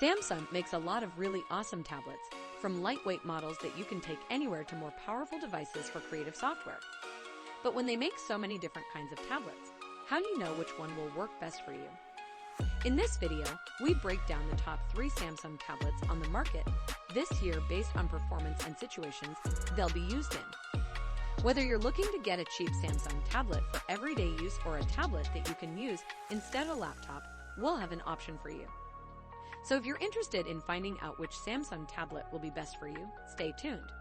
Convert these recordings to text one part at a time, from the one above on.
Samsung makes a lot of really awesome tablets, from lightweight models that you can take anywhere to more powerful devices for creative software. But when they make so many different kinds of tablets, how do you know which one will work best for you? In this video, we break down the top 3 Samsung tablets on the market this year based on performance and situations they'll be used in. Whether you're looking to get a cheap Samsung tablet for everyday use or a tablet that you can use instead of a laptop, we'll have an option for you. So if you're interested in finding out which Samsung tablet will be best for you, stay tuned.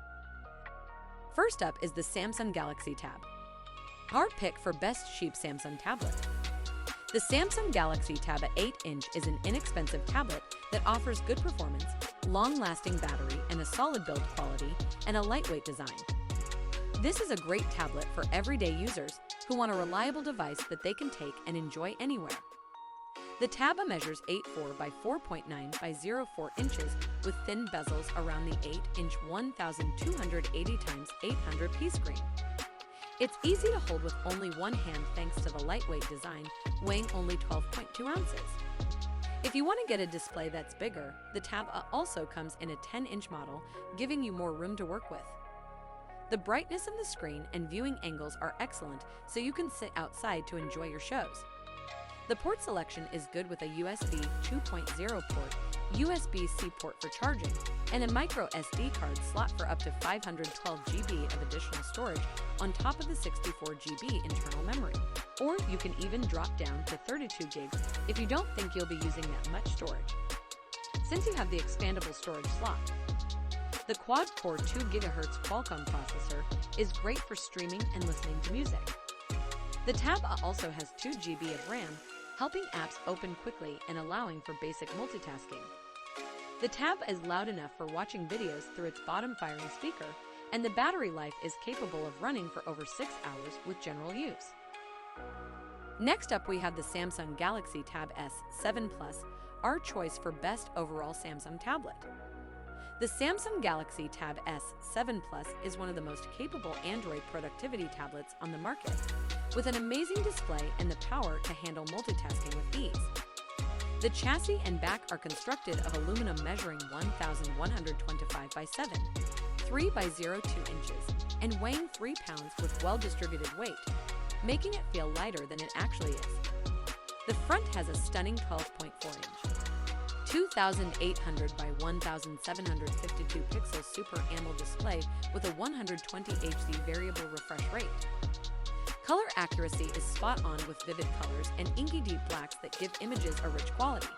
First up is the Samsung Galaxy Tab. Our pick for best cheap Samsung tablet. The Samsung Galaxy Tab at 8-inch is an inexpensive tablet that offers good performance, long-lasting battery, and a solid build quality, and a lightweight design. This is a great tablet for everyday users who want a reliable device that they can take and enjoy anywhere. The Tab measures 8.4 by 4.9 by 0.4 inches with thin bezels around the 8-inch 1280 x 800p screen. It's easy to hold with only one hand thanks to the lightweight design, weighing only 12.2 ounces. If you want to get a display that's bigger, the Tab also comes in a 10-inch model, giving you more room to work with. The brightness of the screen and viewing angles are excellent, so you can sit outside to enjoy your shows. The port selection is good with a USB 2.0 port, USB-C port for charging, and a micro SD card slot for up to 512 GB of additional storage on top of the 64 GB internal memory. Or you can even drop down to 32 GB if you don't think you'll be using that much storage. Since you have the expandable storage slot, the quad-core 2 GHz Qualcomm processor is great for streaming and listening to music. The Tab also has 2 GB of RAM, helping apps open quickly and allowing for basic multitasking. The Tab is loud enough for watching videos through its bottom-firing speaker, and the battery life is capable of running for over 6 hours with general use. Next up, we have the Samsung Galaxy Tab S7 Plus, our choice for best overall Samsung tablet. The Samsung Galaxy Tab S7 Plus is one of the most capable Android productivity tablets on the market, with an amazing display and the power to handle multitasking with ease. The chassis and back are constructed of aluminum measuring 1,125 by 7, 3 by 0.2 inches, and weighing 3 pounds with well-distributed weight, making it feel lighter than it actually is. The front has a stunning 12.4-inch, 2,800 by 1,752 pixel Super AMOLED display with a 120 Hz variable refresh rate. Color accuracy is spot on with vivid colors and inky deep blacks that give images a rich quality.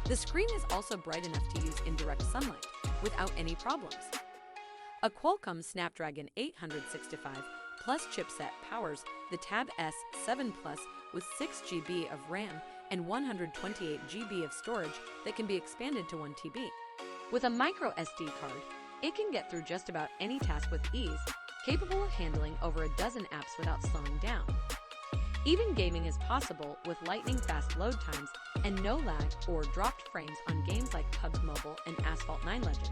The screen is also bright enough to use in direct sunlight without any problems. A Qualcomm Snapdragon 865 Plus chipset powers the Tab S7 Plus with 6 GB of RAM and 128 GB of storage that can be expanded to 1 TB. With a micro SD card, it can get through just about any task with ease, capable of handling over a dozen apps without slowing down. Even gaming is possible with lightning-fast load times and no lag or dropped frames on games like PUBG Mobile and Asphalt 9 Legends.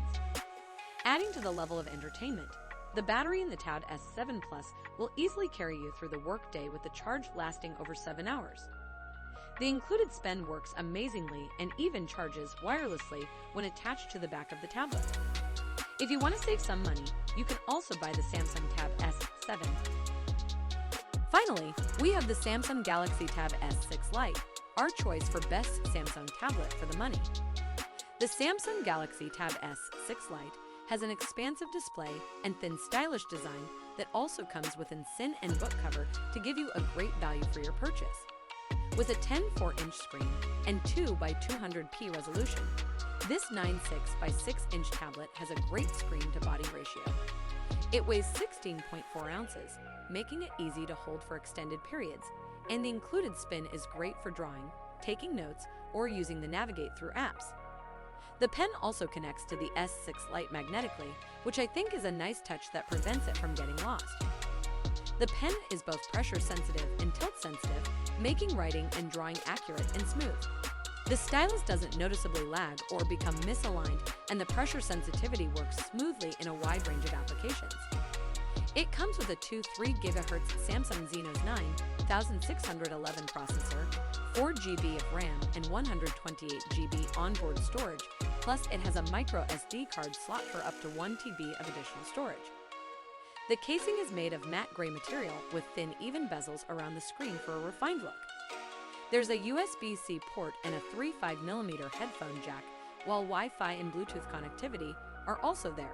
Adding to the level of entertainment, the battery in the Tab S7 Plus will easily carry you through the workday with the charge lasting over 7 hours. The included pen works amazingly and even charges wirelessly when attached to the back of the tablet. If you want to save some money, you can also buy the Samsung Tab S7. Finally, we have the Samsung Galaxy Tab S6 Lite, our choice for best Samsung tablet for the money. The Samsung Galaxy Tab S6 Lite has an expansive display and thin stylish design that also comes with an SIN and book cover to give you a great value for your purchase. With a 10.4-inch screen and 2 by 200p resolution, this 9.6 by 6-inch tablet has a great screen-to-body ratio. It weighs 16.4 ounces, making it easy to hold for extended periods, and the included pen is great for drawing, taking notes, or using the navigate through apps. The pen also connects to the S6 Lite magnetically, which I think is a nice touch that prevents it from getting lost. The pen is both pressure-sensitive and tilt-sensitive, making writing and drawing accurate and smooth. The stylus doesn't noticeably lag or become misaligned, and the pressure sensitivity works smoothly in a wide range of applications. It comes with a 2.3 GHz Samsung Exynos 9611 processor, 4 GB of RAM, and 128 GB onboard storage, plus it has a micro SD card slot for up to 1 TB of additional storage. The casing is made of matte gray material with thin, even bezels around the screen for a refined look. There's a USB-C port and a 3.5mm headphone jack, while Wi-Fi and Bluetooth connectivity are also there.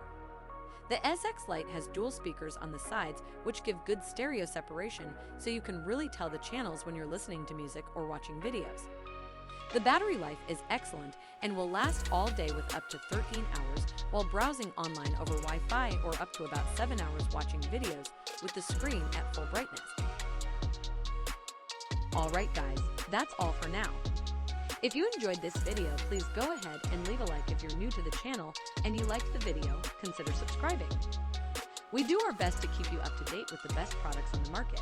The SX Lite has dual speakers on the sides, which give good stereo separation so you can really tell the channels when you're listening to music or watching videos. The battery life is excellent and will last all day with up to 13 hours while browsing online over Wi-Fi, or up to about 7 hours watching videos with the screen at full brightness. Alright guys, that's all for now. If you enjoyed this video, please go ahead and leave a like if you're new to the channel and you liked the video, consider subscribing. We do our best to keep you up to date with the best products on the market.